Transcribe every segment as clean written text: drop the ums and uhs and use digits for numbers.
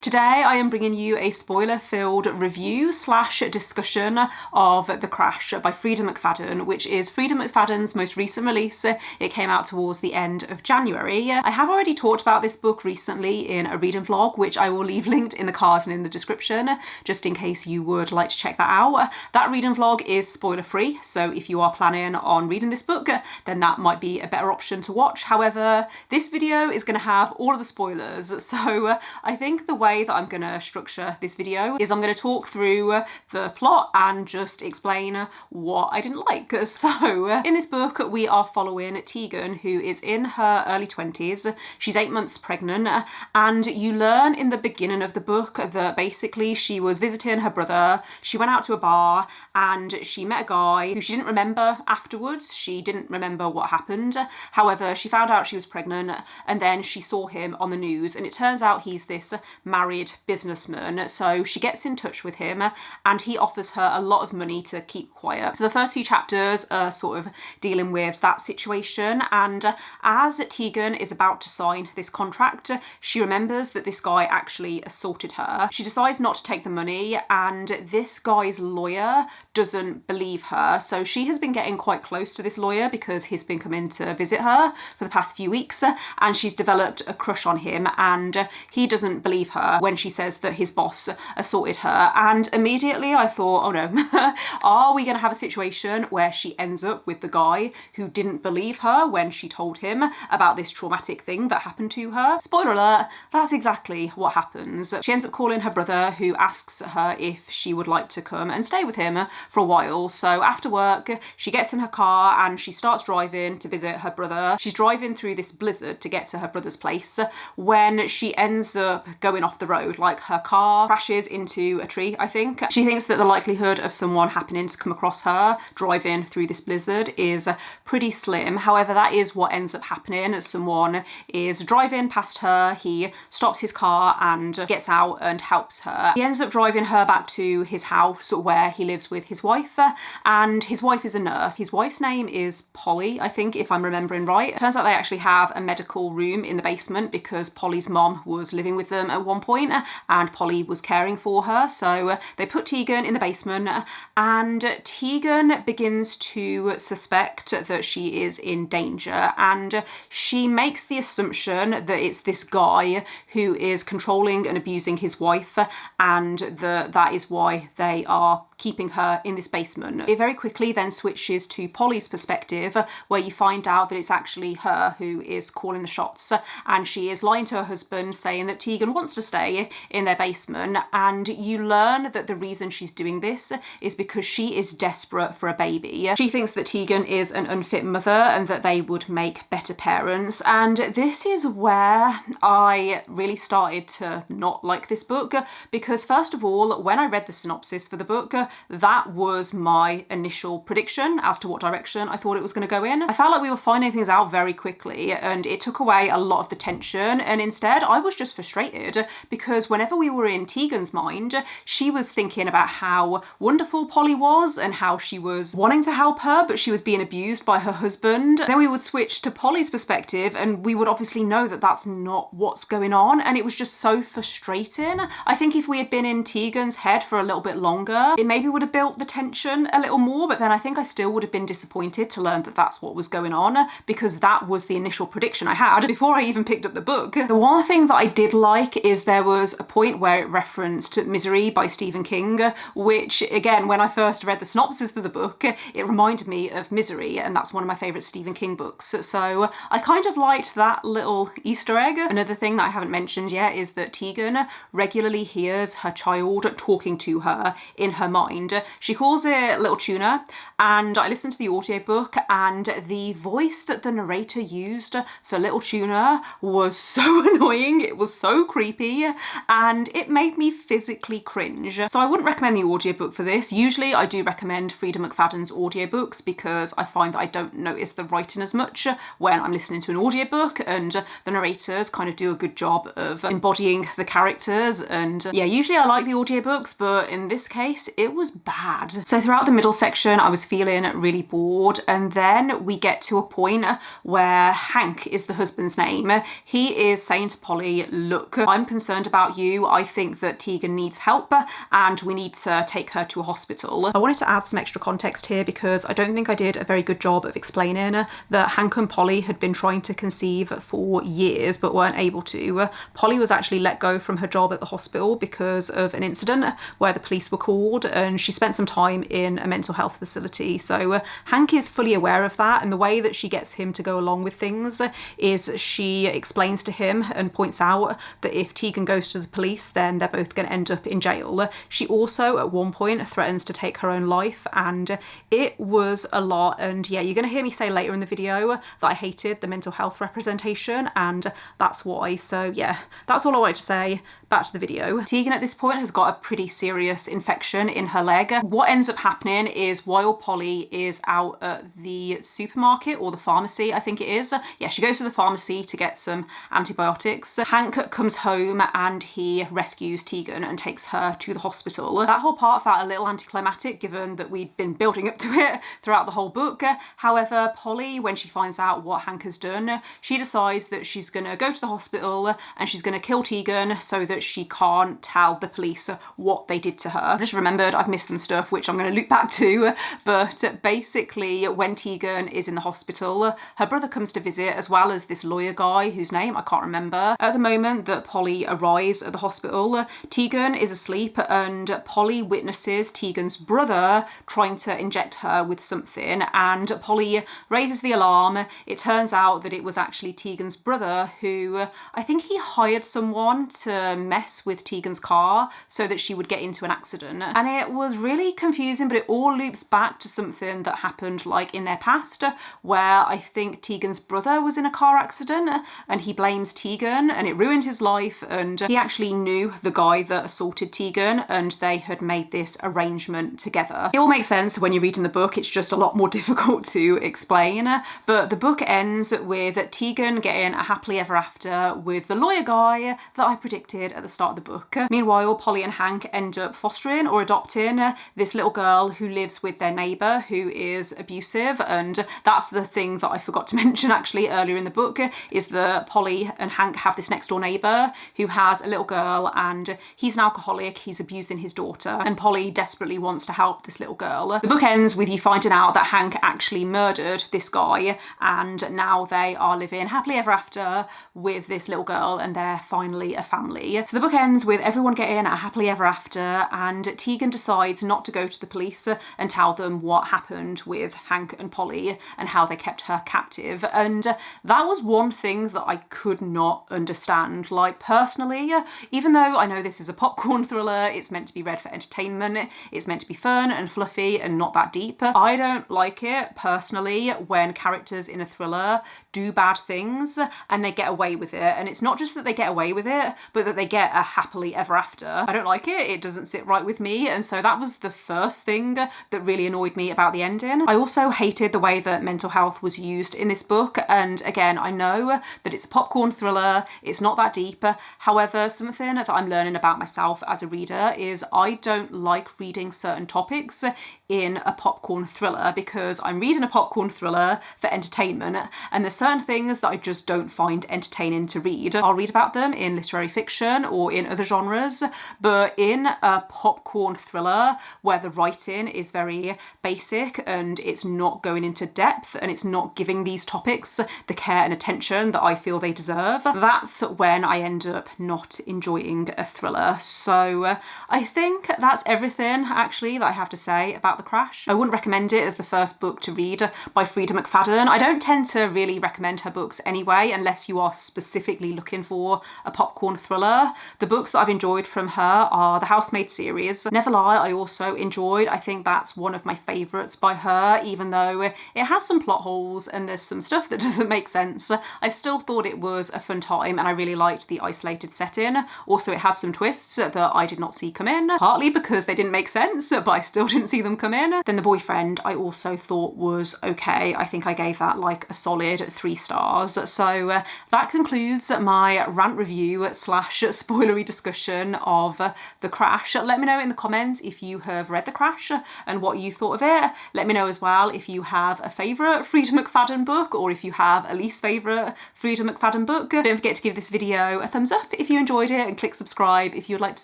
Today I am bringing you a spoiler-filled review slash discussion of The Crash by Freida McFadden, which is Freida McFadden's most recent release. It came out towards the end of January. I have already talked about this book recently in a reading vlog, which I will leave linked in the cards and in the description, just in case you would like to check that out. That reading vlog is spoiler-free, so if you are planning on reading this book, then that might be a better option to watch. However, this video is going to have all of the spoilers, so I think the way that I'm going to structure this video is I'm going to talk through the plot and just explain what I didn't like. So in this book we are following Tegan, who is in her early 20s. She's 8 months pregnant, and you learn in the beginning of the book that basically she was visiting her brother. She went out to a bar and she met a guy who she didn't remember afterwards. She didn't remember what happened. However, she found out she was pregnant and then she saw him on the news, and it turns out he's this married businessman. So she gets in touch with him and he offers her a lot of money to keep quiet. So the first few chapters are sort of dealing with that situation, and as Tegan is about to sign this contract, she remembers that this guy actually assaulted her. She decides not to take the money, and this guy's lawyer doesn't believe her. So she has been getting quite close to this lawyer because he's been coming to visit her for the past few weeks, and she's developed a crush on him, and he doesn't believe her when she says that his boss assaulted her. And immediately I thought, oh no, are we going to have a situation where she ends up with the guy who didn't believe her when she told him about this traumatic thing that happened to her? Spoiler alert, that's exactly what happens. She ends up calling her brother, who asks her if she would like to come and stay with him for a while. So after work, she gets in her car and she starts driving to visit her brother. She's driving through this blizzard to get to her brother's place when she ends up going off the road. Like, her car crashes into a tree, I think. She thinks that the likelihood of someone happening to come across her driving through this blizzard is pretty slim. However, that is what ends up happening. Someone is driving past her, he stops his car and gets out and helps her. He ends up driving her back to his house where he lives with his wife, and his wife is a nurse. His wife's name is Polly, I think, if I'm remembering right. It turns out they actually have a medical room in the basement because Polly's mom was living with them at one point and Polly was caring for her. So they put Tegan in the basement, and Tegan begins to suspect that she is in danger, and she makes the assumption that it's this guy who is controlling and abusing his wife, and that is why they are keeping her in this basement. It very quickly then switches to Polly's perspective, where you find out that it's actually her who is calling the shots, and she is lying to her husband saying that Tegan wants to stay in their basement, and you learn that the reason she's doing this is because she is desperate for a baby. She thinks that Tegan is an unfit mother and that they would make better parents, and this is where I really started to not like this book, because first of all, when I read the synopsis for the book, that was my initial prediction as to what direction I thought it was going to go in. I felt like we were finding things out very quickly, and it took away a lot of the tension, and instead I was just frustrated because whenever we were in Tegan's mind, she was thinking about how wonderful Polly was and how she was wanting to help her, but she was being abused by her husband. Then we would switch to Polly's perspective and we would obviously know that that's not what's going on, and it was just so frustrating. I think if we had been in Tegan's head for a little bit longer, it maybe would have built the tension a little more, but then I think I still would have been disappointed to learn that that's what was going on, because that was the initial prediction I had before I even picked up the book. The one thing that I did like is there was a point where it referenced Misery by Stephen King, which again, when I first read the synopsis for the book, it reminded me of Misery, and that's one of my favourite Stephen King books. So I kind of liked that little Easter egg. Another thing that I haven't mentioned yet is that Tegan regularly hears her child talking to her in her mind. She calls it Little Tuna, and I listened to the audiobook, and the voice that the narrator used for Little Tuna was so annoying. It was so creepy, and it made me physically cringe. So I wouldn't recommend the audiobook for this. Usually I do recommend Freida McFadden's audiobooks because I find that I don't notice the writing as much when I'm listening to an audiobook, and the narrators kind of do a good job of embodying the characters. And yeah, usually I like the audiobooks, but in this case it it was bad. So throughout the middle section, I was feeling really bored, and then we get to a point where Hank is the husband's name. He is saying to Polly, look, I'm concerned about you. I think that Tegan needs help and we need to take her to a hospital. I wanted to add some extra context here because I don't think I did a very good job of explaining that Hank and Polly had been trying to conceive for years but weren't able to. Polly was actually let go from her job at the hospital because of an incident where the police were called, and she spent some time in a mental health facility. So Hank is fully aware of that, and the way that she gets him to go along with things is she explains to him and points out that if Tegan goes to the police, then they're both going to end up in jail. She also at one point threatens to take her own life, and it was a lot. And yeah, you're going to hear me say later in the video that I hated the mental health representation, and that's why. So yeah, that's all I wanted to say. Back to the video. Tegan at this point has got a pretty serious infection in her leg. What ends up happening is while Polly is out at the supermarket or the pharmacy, I think it is. Yeah, she goes to the pharmacy to get some antibiotics. Hank comes home and he rescues Tegan and takes her to the hospital. That whole part felt a little anticlimactic given that we'd been building up to it throughout the whole book. However, Polly, when she finds out what Hank has done, she decides that she's gonna go to the hospital and she's gonna kill Tegan so that she can't tell the police what they did to her. I just remembered I've missed some stuff which I'm going to loop back to, but basically when Tegan is in the hospital, her brother comes to visit as well as this lawyer guy whose name I can't remember. At the moment that Polly arrives at the hospital, Tegan is asleep and Polly witnesses Tegan's brother trying to inject her with something, and Polly raises the alarm. It turns out that it was actually Tegan's brother who, I think he hired someone to mess with Tegan's car so that she would get into an accident. And it was really confusing, but it all loops back to something that happened like in their past, where I think Tegan's brother was in a car accident and he blames Tegan and it ruined his life, and he actually knew the guy that assaulted Tegan and they had made this arrangement together. It all makes sense when you're reading the book, it's just a lot more difficult to explain. But the book ends with Tegan getting a happily ever after with the lawyer guy that I predicted at the start of the book. Meanwhile, Polly and Hank end up fostering or adopting this little girl who lives with their neighbour who is abusive, and that's the thing that I forgot to mention actually earlier in the book, is that Polly and Hank have this next door neighbour who has a little girl and he's an alcoholic, he's abusing his daughter, and Polly desperately wants to help this little girl. The book ends with you finding out that Hank actually murdered this guy and now they are living happily ever after with this little girl and they're finally a family. So the book ends with everyone getting a happily ever after, and Tegan decides not to go to the police and tell them what happened with Hank and Polly and how they kept her captive. And that was one thing that I could not understand. Like personally, even though I know this is a popcorn thriller, it's meant to be read for entertainment, it's meant to be fun and fluffy and not that deep, I don't like it personally when characters in a thriller do bad things and they get away with it. And it's not just that they get away with it, but that they get a happily ever after. I don't like it. It doesn't sit right with me. And so that was the first thing that really annoyed me about the ending. I also hated the way that mental health was used in this book. And again, I know that it's a popcorn thriller. It's not that deep. However, something that I'm learning about myself as a reader is I don't like reading certain topics in a popcorn thriller because I'm reading a popcorn thriller for entertainment, and there's certain things that I just don't find entertaining to read. I'll read about them in literary fiction or in other genres, but in a popcorn thriller where the writing is very basic and it's not going into depth and it's not giving these topics the care and attention that I feel they deserve, that's when I end up not enjoying a thriller. So I think that's everything actually that I have to say about The Crash. I wouldn't recommend it as the first book to read by Freida McFadden. I don't tend to really recommend her books anyway unless you are specifically looking for a popcorn thriller. The books that I've enjoyed from her are the Housemaid series. Never Lie I also enjoyed. I think that's one of my favourites by her, even though it has some plot holes and there's some stuff that doesn't make sense. I still thought it was a fun time and I really liked the isolated setting. Also, it has some twists that I did not see come in, partly because they didn't make sense, but I still didn't see them come in. Then The Boyfriend I also thought was okay. I think I gave that like a solid 3 stars. So that concludes my rant review slash spoilery discussion of The Crash. Let me know in the comments if you have read The Crash and what you thought of it. Let me know as well if you have a favourite Freida McFadden book or if you have a least favourite Freida McFadden book. Don't forget to give this video a thumbs up if you enjoyed it and click subscribe if you would like to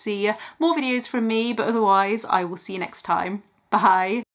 see more videos from me, but otherwise I will see you next time. Bye!